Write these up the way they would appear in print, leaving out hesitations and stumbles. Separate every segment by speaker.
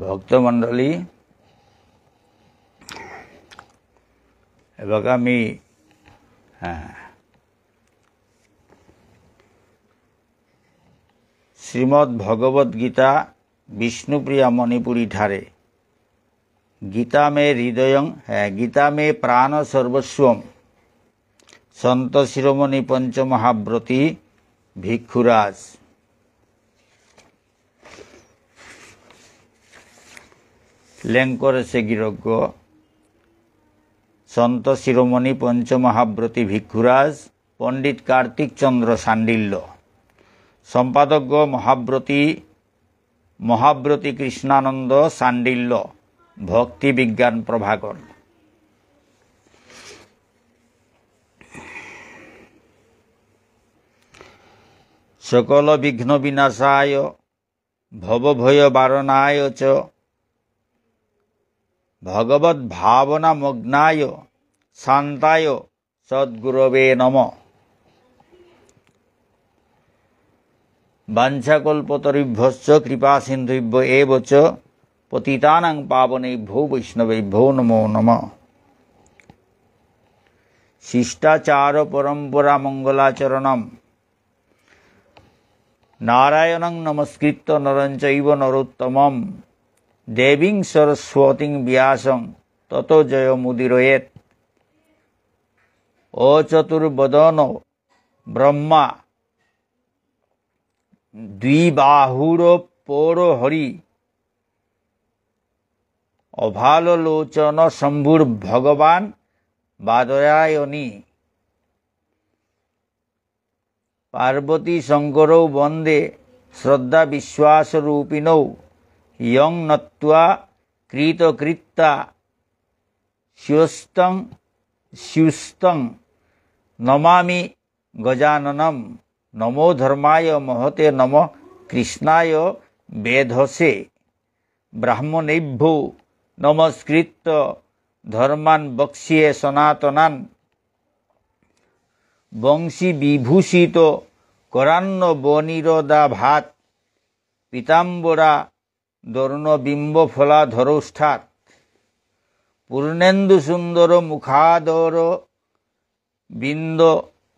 Speaker 1: ভক্তমণ্ডলী, এবার আমি শ্রীমদ্ ভগবত গীতা বিষ্ণুপ্রিয়া মণিপুরী ঠারে গীতা মে হৃদয়ং গীতা মে প্রাণ সর্বস্বম সন্ত শিরোমণি পঞ্চমহাব্রতী ভিক্ষুরাজ লেঙ্কর সে গিরজ্ঞ সন্ত শিরোমণি পঞ্চমহাব্রতী ভিক্ষুরাজ পণ্ডিত কার্তিক চন্দ্র সান্ডিল্য সম্পাদক মহাব্রতী কৃষ্ণানন্দ সান্ডিল্য ভক্তি বিজ্ঞান প্রভাকর। সকল বিঘ্ন বিনাশায় ভবভয় বারণায় চ ভগবদ ভাবনা মগ্নায় শান্তায় সদ্গুরবে নমঃ। বাঞ্ছাকল্পতরুভ্যশ্চ কৃপা সিন্ধুভ্য এব চ পতিতানাং পাবনেভ্যো বৈষ্ণবেভ্যো নমো নমঃ। শিষ্টাচার পরম্পরা মঙ্গলাচরণম নারায়ণং নমস্কৃত্য নরং চৈব নরোত্তমম দেবীং সরস্বতীং ব্যাসং ততো জয়মুদীরয়েৎ। অচতুর্বদন ব্রহ্মা দ্বিবাহুর পৌর হরি অভালোচন শম্ভুর ভগবান বাদরায়ণী। পার্বতী শঙ্করৌ বন্দে শ্রদ্ধা বিশ্বাসরূপিণৌ ইয়ং নত্বা কৃতকৃত্যা স্যুস্তং নমামি গজাননম। নমো ধর্মায় মহতে নমঃ কৃষ্ণায় বেধসে। ব্রাহ্মণেভ্যো নমস্কৃত্য ধর্মান বক্ষ্যে সনাতনান। বংশী বিভূষিত করান্ন বনিরদাভাত পীতাম্বরা দর্ণবিম্ব ফলাধরষ্ঠাৎ। পূর্ণেন্দু সুন্দর মুখাদর বিন্দ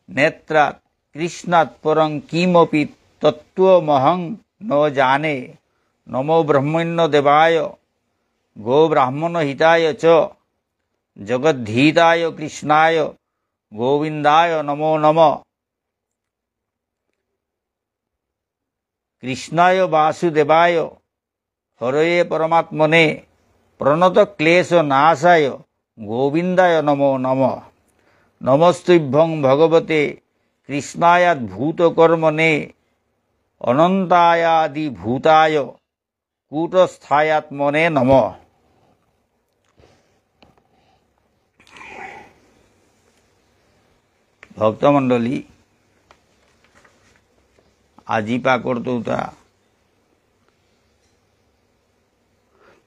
Speaker 1: নেত্রাৎ কৃষ্ণাৎ পরং কিমপি তত্ত্বমহং ন জানে। নমো ব্রহ্মণ্য দেবায় গো ব্রাহ্মণ হিতায় চ জগদ্ধিতায় কৃষ্ণায় গোবিন্দায় নমো নমঃ। কৃষ্ণায় বাসুদেবায় হরয়ে পরমাত্মনে প্রণত ক্লেশ নাশায় গোবিন্দায় নমো নমঃ। নমস্তুভ্যং ভগবতে কৃষ্ণায়াদ্ভূতকর্মণে অনন্তায়াদিভূতায় কূটস্থায়াত্মনে নমঃ। ভক্তমণ্ডলী, আজি পাকর্তৌতা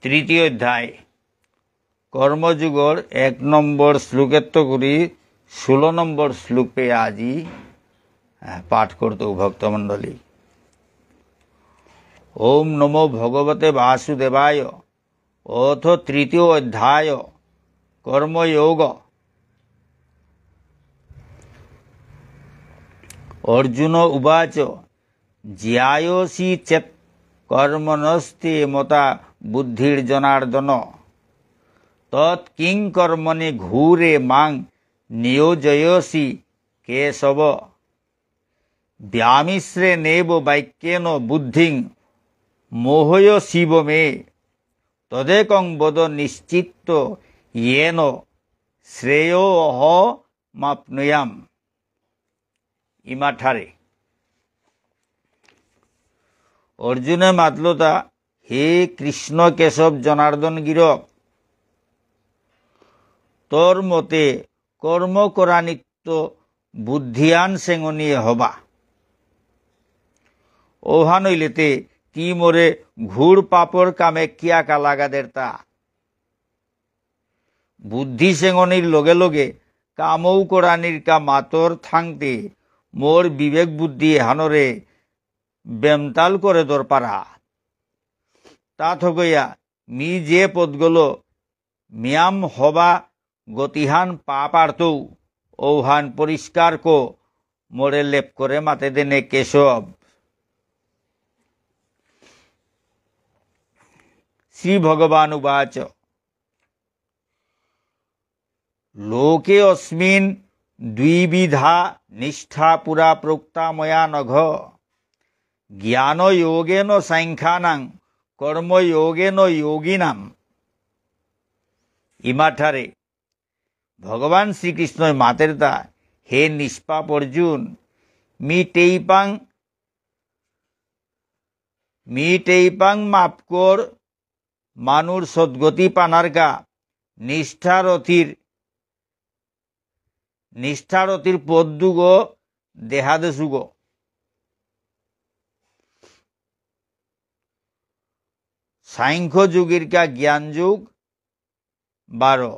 Speaker 1: তৃতীয় অধ্যায় কর্মযুগর 1 নম্বর শ্লোকেত্ব করি 16 নম্বর শ্লোক পেয়ে আজি পাঠ করত ভক্তমণ্ডলী। ওম নমো ভগবতে বাসুদেবায়। অথ তৃতীয় অধ্যায় কর্মযোগ। অর্জুন উবাচ জ্যায়সি চেত কর্মণস্তে মতা বুদ্ধির্জনার্দন তৎ কিং কর্মণি ঘূরে মাং নিয়োজয়সি কেশব। ব্যামিশ্রে নেব বাক্যেন বুদ্ধিং মোহয় শিব মে তদেকং বদ নিশ্চিত্ত ইয়েন শ্রেয়োহমাপ্নুয়াম। ইমাঠারে অর্জুনে মাতলতা, হে কৃষ্ণ কেশব জনার্দন গিরক, তোর মতে কর্ম করা নিত্য বুদ্ধিয়ান সেঙনিয়ে হবা। ওহা নইলেতে তি মোরে ঘুর পাপর কামে কিয়া কা লাগাদের তা। বুদ্ধি সেঙনির লগে লগে কামৌ করানির কা মাতর থাংতে মোর বিবেক বুদ্ধি হানরে বেমতাল করে দরপারা। তা থগইয়া মি যে পদগুলো মিয়াম হবা গতিহান পা পারতৌ ঔহান পরিষ্কার কো মোড়ে লেপ করে মাতে দেনে কেশব। শ্রী ভগবান উবাচ লোকে অস্মিন দ্বিবিধা নিষ্ঠা পুরা প্रोक्ता ময়া নঘ জ্ঞান যোগেন সাংখ্যানাং কর্মযোগেন যোগিনাম। ইমাঠারে ভগবান শ্রীকৃষ্ণই মাতের দা হে নিষ্পাপ অর্জুন মি টেইপাং মাপকর মানুর সদ্গতি পানারকা নিষ্ঠারতির পদ্যুগ দেহাদেশুগ। সাংখ্য যোগীর কা জ্ঞান যুগ 12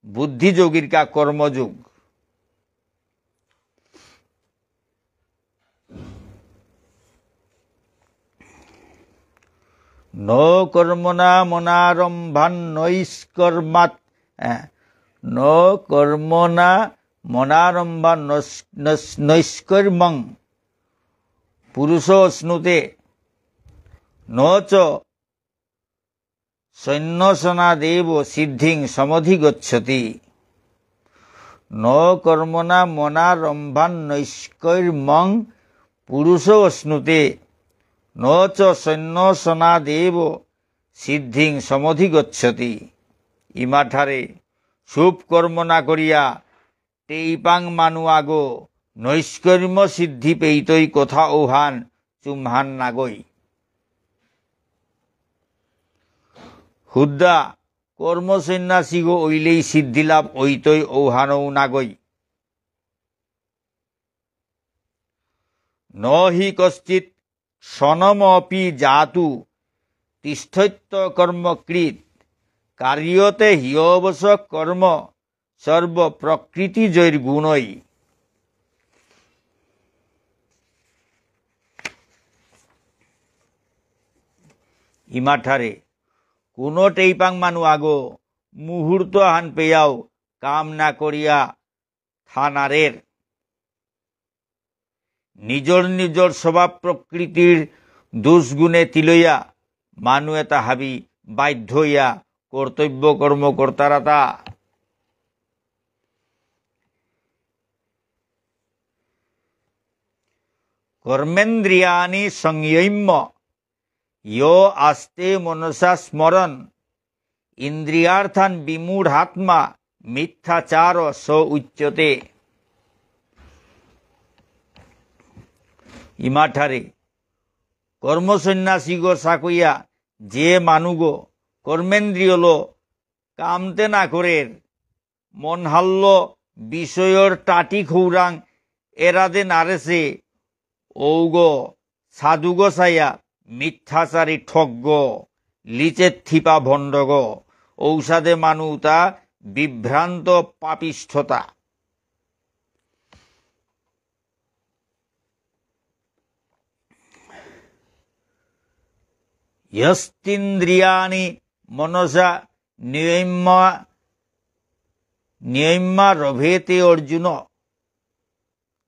Speaker 1: বুদ্ধি যোগীর কা কর্মযুগ। ন কর্মণা মনারম্ভান নৈষ্কর্মাৎ ন কর্মণা মনারম্ভান নৈষ্কর্মং পুরুষ স্নুতে ন চ সৈন্যসনাদেব সিদ্ধিং সমধিগচ্ছতি। ন কর্মণা মনারম্ভান নৈষ্কর্মং পুরুষ স্নুতে ন চ সৈন্যসনাদেব সিদ্ধিং সমধিগচ্ছতি। ইমাঠারে শুভ কর্ম না করিয়া টেইপাং মানু আগো নৈষ্কর্ম সিদ্ধি পেইতই কথা ওহান চুমহান নাগই। হুদ্দা কর্মসন্ন্যাসী গো ওইলেই সিদ্ধিলাভ ওইতই ঔহানৌ নাগই। ন হি কশ্চিৎ সনমপি জাতু তিষ্ঠত্য কর্মকৃত কার্যতে হিয়বশ কর্ম সর্ব প্রকৃতি জৈর গুণই। ইমাঠারে কোনো টেইপাং মানু আগো মুহূর্ত হান পেয়াও কাম না করিয়া থানারের নিজর নিজর স্বভাব প্রকৃতির দুষ্গুণে তিলইয়া মানু এটা হাবি বাধ্য হইয়া কর্তব্য কর্ম কর্তারাতা। কর্মেন্দ্রিয়ানি সংযম্য ইয়ো আস্তে মনসা স্মরণ ইন্দ্রিয়ার্থান বিমূঢ়াত্মা মিথ্যাচার স উচ্যতে। ইমাঠারে কর্মসন্ন্যাসী গো সাকইয়া যে মানুগো কর্মেন্দ্রিয় লো কামতে না করের মন হাল্ল বিষয়র টাটি খৌরাং এরাদে নারেছে ঔগো সাধুগো সাইয়া মিথ্যাচারী ঠগ্গ লিচের থিপা ভণ্ডগ ঔষধে মানু তা বিভ্রান্ত পাপিষ্ঠতা। यस्तिन्द्रियाणि मनसा नियम्या रभेते अर्जुन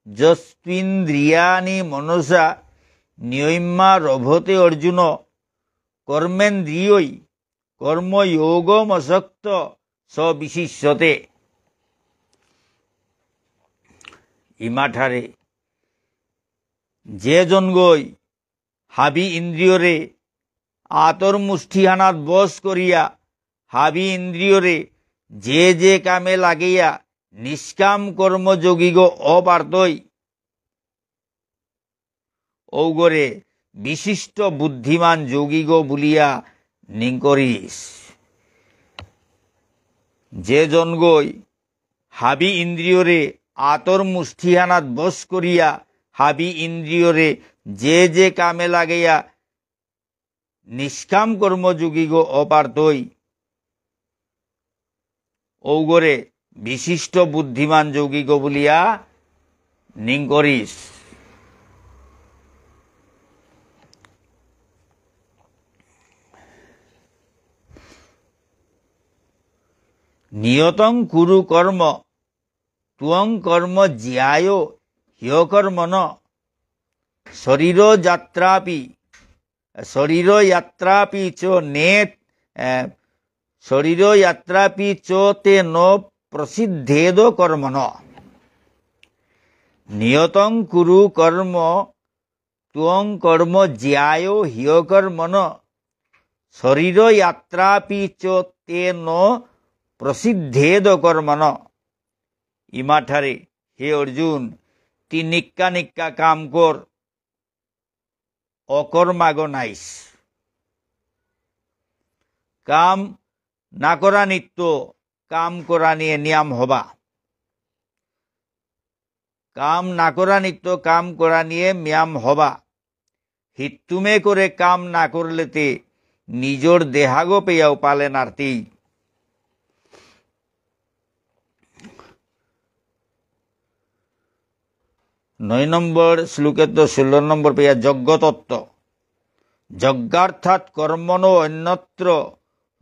Speaker 1: यस्त्विन्द्रियाणि मनसा नियम्या रभते अर्जुन कर्मेन्द्रियै कर्मयोगमसक्त स विशिष्यते। इमाठारे जे जनगई हाबी इंद्रियरे आतर मुष्टिहानात बस करिया हाबी इंद्रियरे जे जे कामे लागिया निष्काम कर्मयोगी गो अपार्थई औगरे विशिष्ट बुद्धिमान योगी गो बुलिया निंकरिस। जे जनगई हाबी इंद्रियरे आतर मुष्टिहानात बस करिया हाबी इंद्रियरे जे जे कामे लागिया निष्काम कर्मयोगी गो अपार्थई औगरे विशिष्ट बुद्धिमान योगी गो बुलिया निंकरिस। নিয়তং কুরু কর্ম তুয়ং কর্ম জ্যায় হ্যকর্মণ শরীরযাত্রাপি চ শরীরযাত্রাপি চ তে ন প্রসিদ্ধেদ কর্মণ নিয়তং কুরু কর্ম তুয়ং কর্ম জ্যায় হ্যকর্মণ শরীরযাত্রাপি চ তে ন প্রসিদ্ধেদ কর্মণ। ইমাঠারে হে অর্জুন, তি নিক্কা নিক্কা কাম কর, অকর্মাগ নাইস। কাম না করা নিত্য, কাম করা নিয়ে নিয়ম হবা। কাম না করা নিত্য, কাম করা নিয়ে ম্যাম হবা। হিতুমে করে কাম না করলেতে নিজর দেহাগো পেয়াও পালে নারতি। 9 নম্বর শ্লোকে তো 16 নম্বর পেয়া যজ্ঞতত্ত্ব। যজ্ঞার্থাৎ কর্মণো অন্যত্র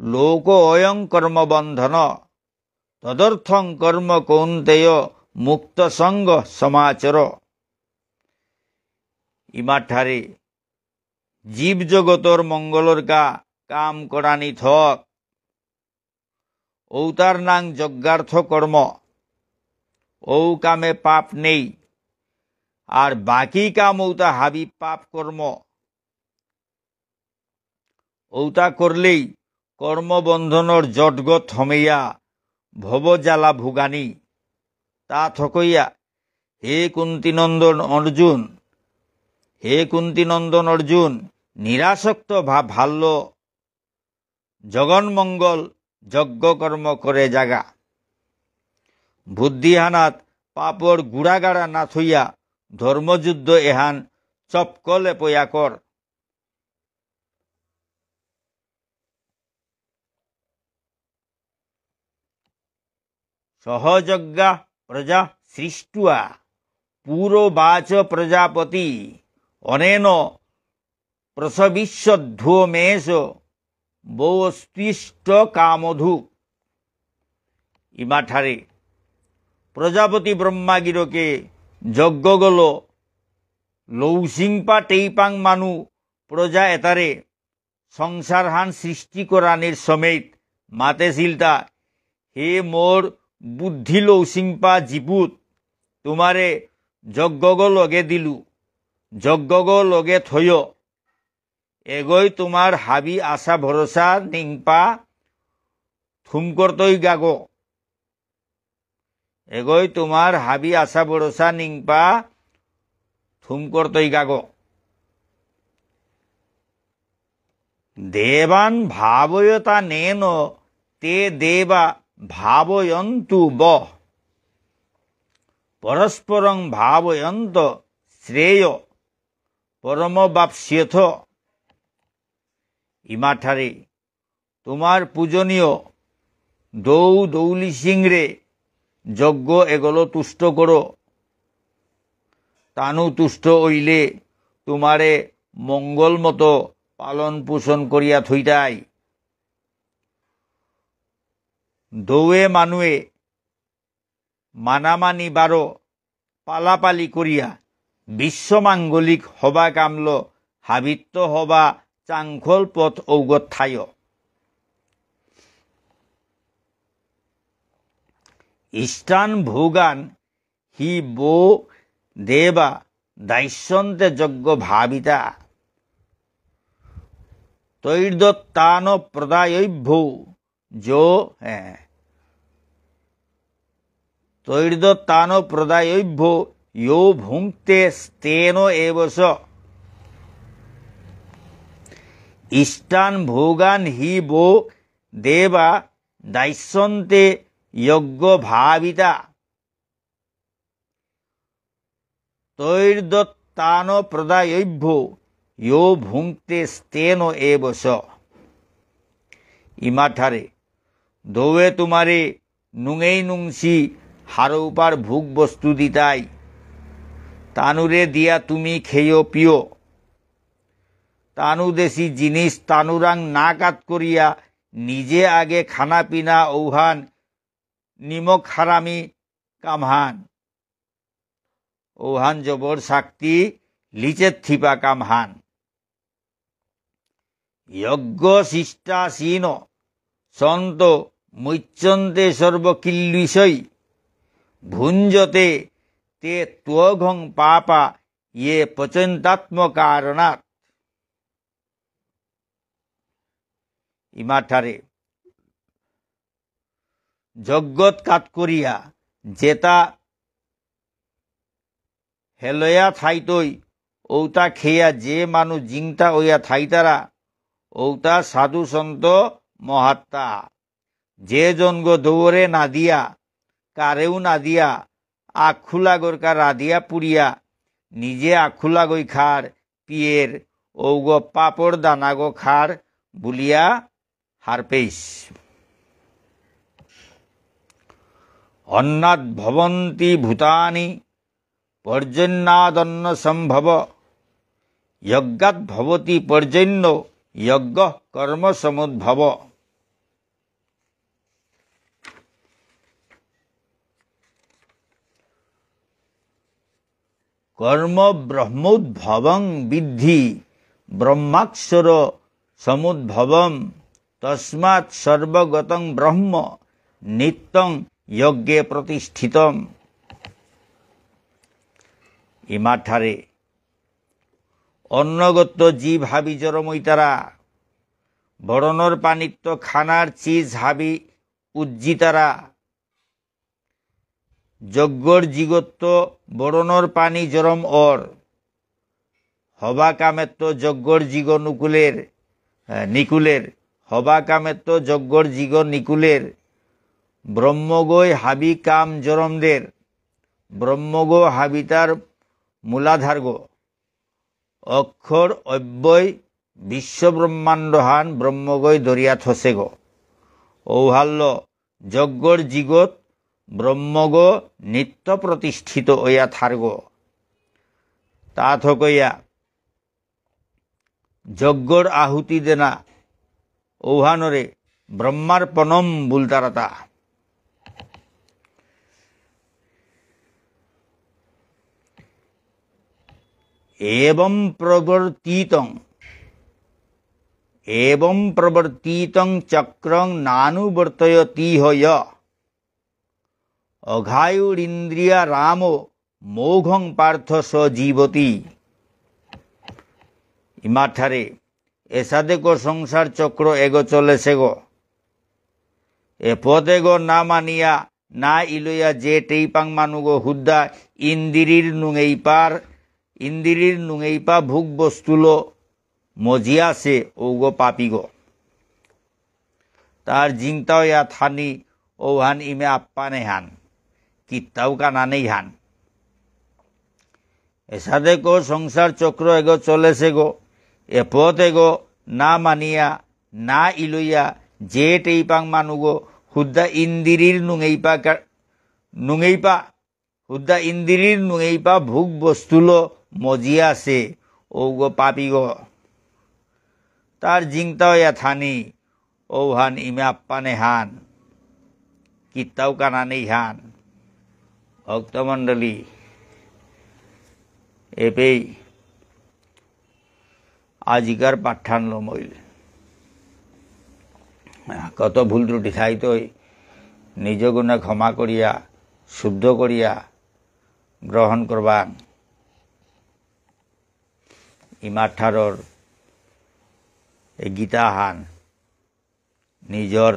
Speaker 1: লোক অয়ং কর্মবন্ধন তদর্থং কর্ম কৌন্তেয় মুক্ত সঙ্গ সমাচর। ইমাঠারে জীব জগতর মঙ্গলর কাম করানি থক, ঔতার নাং যজ্ঞার্থ কর্ম। ও কামে পাপ নেই, আর বাকি কাম ঔতা হাবি পাপ কর্ম। ঔতা করলেই কর্মবন্ধনর জটগ থমেয়া ভবজ্বালা ভুগানি। তা থকইয়া হে কুন্তিনন্দন অর্জুন, নিরাসক্ত ভাল্য জগন্মঙ্গল যজ্ঞকর্ম করে জাগা। বুদ্ধিহানাত পাপর গুড়াগাড়া না থইয়া ধর্মযুদ্ধ এহান চপকলে পয়া কর। সহযজ্ঞা প্রজা সৃষ্টুয়া পুরোবাচ প্রজাপতি অনেন প্রসবিষ্যধ্বমেশ বৌস্তিষ্ঠ কামধু। ইমাঠারে প্রজাপতি ব্রহ্মাগিরকে যজ্ঞগল লৌসিংপা টেইপাং মানু প্রজা এতারে সংসারহান সৃষ্টি করানির সমেত মাতেশিলতা হে মোর বুদ্ধি লৌসিংপা জিপুত তোমারে যজ্ঞগ লগে দিলু, যজ্ঞগ লগে থয় এগৈ তোমার হাবি আশা ভরসা নিংপা থুমকর্তই গাগ। এগৈ তোমার হাবি আশা ভরসা নিংপা থুমকর্তই গাগ। দেবান ভাবয়তা নেন তে দেবা ভাবয়ন্তু বহ পরস্পরং ভাবয়ন্ত শ্রেয় পরমবাপ্স্যথ। ইমাঠারে তোমার পূজনীয় দৌলি সিংরে যজ্ঞ এগলো তুষ্ট করো। তানু তুষ্ট হইলে তোমারে মঙ্গল মতো পালন পোষণ করিয়া থইতাই। দৌয়ে মানুয়ে মানামানি বারো পালাপালি করিয়া বিশ্বমাঙ্গলিক হবা কামল হাবিত্য হবা চাংখল পথ ঔগত থায়। ইষ্টান ভোগান হি বো দেবা দাস্যন্তে যজ্ঞ ভাবিতা তৈর্দত্তান প্রদায়ভ্যো তৈর্দত্তান প্রদায়ভ্যো ইয়ো ভুঙ্ক্তে স্তেন এবস। ইষ্টান ভোগান হি বো দেবা দাস্যন্তে যজ্ঞ ভাবিতা তৈর্দত্তান প্রদায়ভ্যো ইয়ো ভুঙ্ক্তে স্তেন এবস। ইমাঠারে দৌয়ে তোমারে নুঙেই নুংসি হারৌপার ভোগ বস্তু দিতাই। তানুরে দিয়া তুমি খেয় পিও। তানু দেশি জিনিস তানুরাং না কাত করিয়া নিজে আগে খানা পিনা ঔহান নিমক হারামি কামহান ওহান জবর শক্তি লিচের থিপা কামহান যজ্ঞ শিষ্টাসীন সন্ত মুচ্যন্তে সর্বকিল্বিষয় ভুঞ্জতে তে ত্বঘং পাপা ইয়ে পচন্তাত্মকারণাৎ ইমাঠারে যজ্ঞত কাত করিয়া যেতা হেলয়া থাইতই ঔতা খেয়া যে মানুষ জিংতা ওয়া থাইতারা ঔতা সাধু সন্ত মহাত্মা যে জনগ দৌড়ে না দিয়া কারেও না দিয়া আখুলাগর কা রাধিয়া পুরিয়া নিজে আখুলাগই খার পিয়ের ঔগ পাপড় দানাগো খার বুলিয়া হারপেইস অন্নাদ ভবন্তি ভূতানি পর্জন্যাদন্ন সম্ভব যজ্ঞাৎ ভবতি পর্জন্য যজ্ঞ কর্ম সমুদ্ভব কর্ম ব্রহ্মোদ্ভবং বিদ্ধি ব্রহ্মাক্ষর সমুদ্ভবম তস্মাৎ সর্বগতং ব্রহ্ম নিত্যং যজ্ঞে প্রতিষ্ঠিতম ইমাঠারে অন্নগত জীব হাবি জরমইতারা বরণর পানিত্য খানার চিজ হাবি উজ্জিতারা যজ্ঞর জিগত্ব বরণর পানি জরম অর হবা কামেত্য যজ্ঞর জিগ নিকুলের হবা কামেত্য যজ্ঞর জিগ নিকুলের ব্রহ্মগৈ হাবি কাম জরমদের ব্রহ্মগো হাবিতার মূলাধার্গ অক্ষর অব্যয় বিশ্বব্রহ্মাণ্ডহান ব্রহ্মগৈ দরিয়া থসেগ ঔহাল্য যজ্ঞর জিগত ব্রহ্মগ নিত্য প্রতিষ্ঠিত ওয়া থার্গ তা থকইয়া যজ্ঞর আহুতি দেনা ঔহানরে ব্রহ্মার্পণম বুলতারাতা एवं प्रवर्तितं चक्रं नानुवर्तयतीह य अघायुरिन्द्रिया रामो मोघं पार्थ स जीवति इमाठारे एसादे को संसार चक्र एगो चलेছে गो ए पदे गो ना मानिया ना इलया जे टेइपां मानुगो हुद्दा इन्दिरिर नुंगेइपार ইন্দিরির নুঙেইপা ভোগ বস্তুলো মজিয়াছে ওগো পাপিগো তার জিংতাও ইয়া থানি ওহান ইমে আপ্পানে হান কিত্তাও কানানেই হান এসাদে কো সংসার চক্র এগো চলেছে গো এ পথ এগো না মানিয়া না ইলইয়া যে টেইপাং মানুগো হুদ্দা ইন্দিরির নুঙেইপা হুদ্দা ইন্দিরির নুঙেইপা ভোগ বস্তুলো মজিয়াছে ওগো পাপিগো তার জিংতাও ইয়া থানি ওহান ইমে আপ্পানে হান কিত্তাও কানানেই হান ভক্তমণ্ডলী এপেই আজিকার পাঠানলো মইল কত ভুল ত্রুটি থাইতই নিজ গুণে ক্ষমা করিয়া শুদ্ধ করিয়া গ্রহণ করবা ইমাঠারর এই গীতাহান নিজর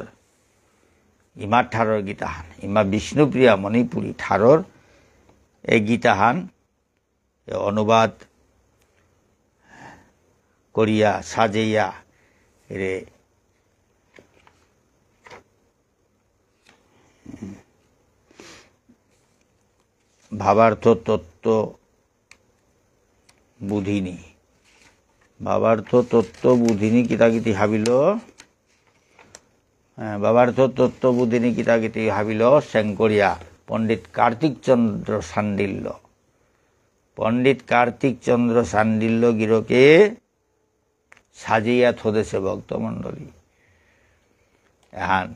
Speaker 1: ইমাঠারর গীতাহান ইমা বিষ্ণুপ্রিয়া মণিপুরী ঠারর এই গীতাহান অনুবাদ করিয়া সাজাইয়া রে ভাবার্থ তত্ত্ব বুধিনী ভাবার্থ তত্ত্ব বুধিনী কিতাকিতি হাবিল ভাবার্থ তত্ত্ব বুধিনী কিতাকিতি হাবিল সেঙ্করিয়া পণ্ডিত কার্তিক চন্দ্র সান্ডিল্য পণ্ডিত কার্তিক চন্দ্র সান্ডিল্য গিরকে সাজিয়া থদেছে ভক্তমণ্ডলী এহান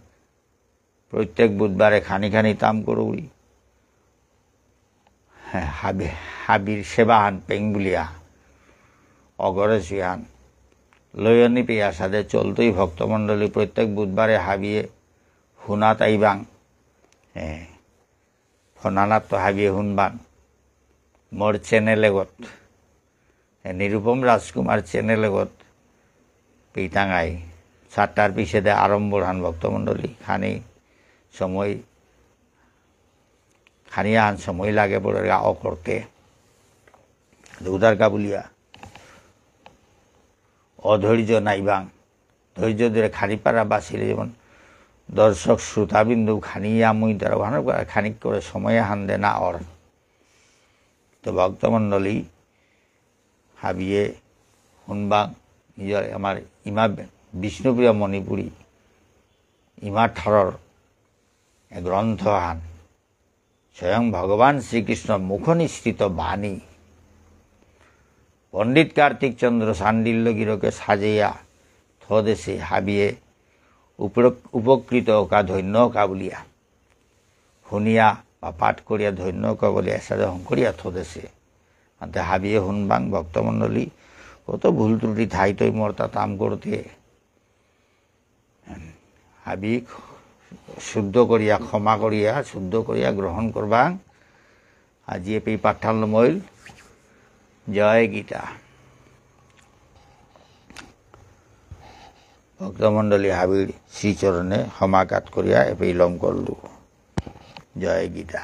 Speaker 1: প্রত্যেক বুধবারে খানি খানি তাম করুই হাবির সেবাহান পেংবুলিয়া অগরে সুয়ান লয়নি পেয়া সাথে চলতই ভক্তমণ্ডলী প্রত্যেক বুধবারে হাবিয়ে হুনাত আইবাং ফনানাত তো হাবিয়ে হুনবাং মোর চ্যানেলেগত নিরুপম রাজকুমার চ্যানেলেগত পেইতাঙাই 7টার পিছেদে আরম্ভ হান ভক্তমণ্ডলী খানি সময় খানিয়া হান সময় লাগে পড়ে গাও করতে উদার কাবুলিয়া অধৈর্য নাইবাং ধৈর্য ধরে খানিপাড়া বাঁচিলে যেমন দর্শক শ্রোতাবিন্দু খানিয়া মুই তারা ভালো খানিক করে সময় হান দে না অর তো ভক্তমণ্ডলী হাবিয়ে শুনবাং নিজের আমার ইমা বিষ্ণুপ্রিয় মণিপুরী ইমা ঠরর গ্রন্থ হান স্বয়ং ভগবান শ্রীকৃষ্ণ মুখনিসৃত বাণী পণ্ডিত কার্তিক চন্দ্র সান্ডিল্য গিরকে সাজাইয়া থদেশে হাবিয়ে উপকৃত কা ধন্য কাবুলিয়া শুনিয়া বা পাঠ করিয়া ধন্য কবলিয়া সাজা করিয়া থদেশে মাতে হাবিয়ে শুনবাং ভক্তমণ্ডলী কত ভুল ত্রুটি ঠাই তৈ মর্তা তাম করতে হাবি শুদ্ধ করিয়া ক্ষমা করিয়া শুদ্ধ করিয়া গ্রহণ করবাং আজি এই পাঠাল মইল জয় গীতা ভক্তমণ্ডলী হাবির শ্রীচরণে সমাঘাত করিয়া এপেই লম করলু জয় গীতা।